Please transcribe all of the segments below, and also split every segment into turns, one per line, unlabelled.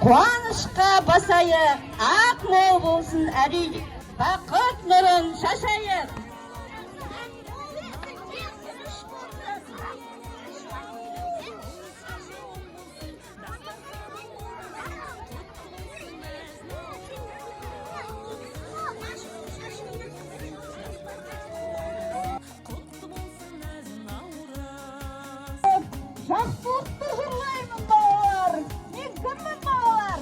Қуанышқа басайық, ақ мол болсын әрей, бақыт нұрын шашайық. Жақсылықты жырлаймын балалар. Мен кіммін балалар?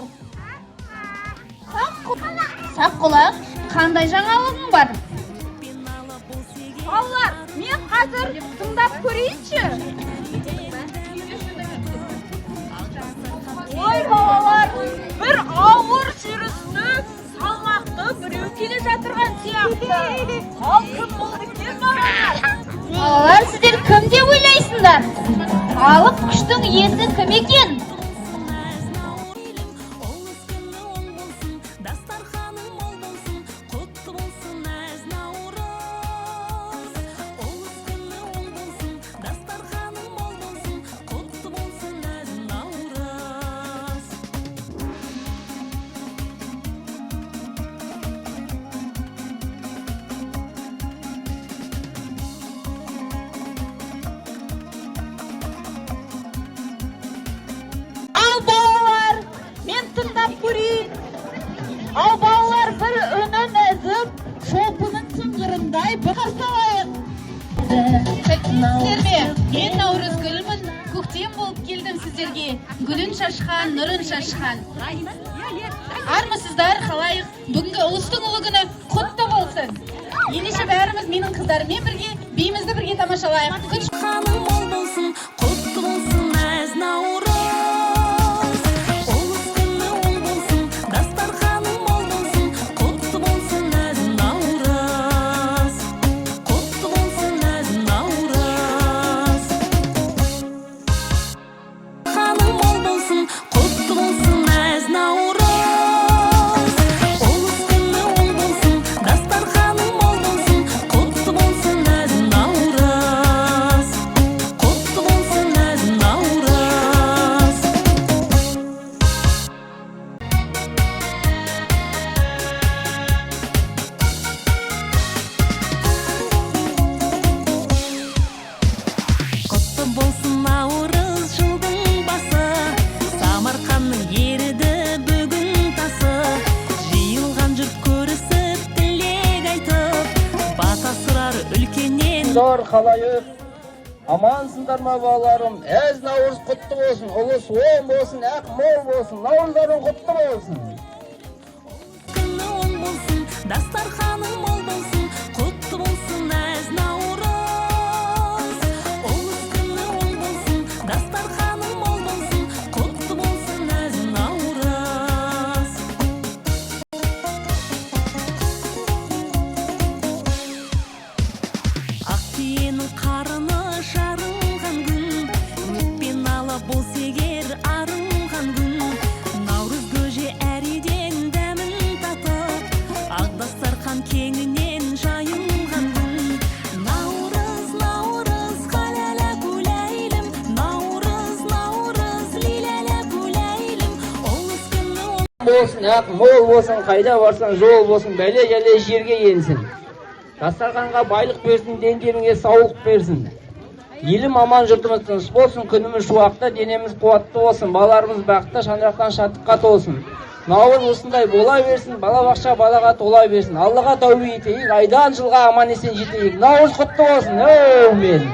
Саққұлақ, қандай жаңалығың бар?
Балалар, мен қазір тыңдап көрейінші. Ой балалар, бір ауыр жүрісті, салмақты біреу келе жатырған сияқты. Ал кім болды екен балалар?
Балалар, сіздер кім деп ойлайсыңдар? Алып күштің иесі кім екен?
Тыңдап көрейін. Ал балалар бір үнін әзіп, шолпының сыңғырындай бұқар салайық.
Сіздер ме? Мен Наурыз гүлмін, көктем болып келдім сіздерге. Гүлін шашқан, нұрын шашқан. Армысыздар, қалайық? Бүгінгі ұлыстың ұлы күні құтты болсын. Ендеше бәріміз менің қыздарыммен бірге, биімізді бірге тамашалайық. Күн
қаның мол болсын, құтты болсын әз Наурыз.
Зор қалайық, амансыңдар ма балаларым, әз Наурыз құтты болсын, ұлыс оң болсын, ақ мол болсын, наурыздарың құтты болсын.
Күні оң болсын, дастарханың мол болсын, құтты болсын әз Наурыз. Ұлыс күні оң болсын, дастарханың мол болсын, құтты болсын әз Наурыз. Ақтиенің қарыны жарылған күн, өтпен ала болса егер арылған күн. Наурыз көже әриден дәмін татып, ақ дастархан кеңінен жайылған күн. Наурыз, Наурыз, қаләлә күләйлім, Наурыз, Наурыз, лиләлә күләйлім. Ұлыс күні
Болсын, ақ мол болсын, қайда барсан жол болсын, бәле-жәле жерге енсін. Дастарханға байлық берсін, дендеріңе саулық берсін. Елім аман, жұртымыз тыныш болсын, күніміз шуақта, денеміз қуатты болсын, балаларымыз бақытты, шаңырақтан шаттыққа толсын. наурыз осындай бола берсін, балабақша балаға тола берсін. Аллаға тәубе етейік, айдан жылға аман есен жетейік. Наурыз құтты болсын. Әумин.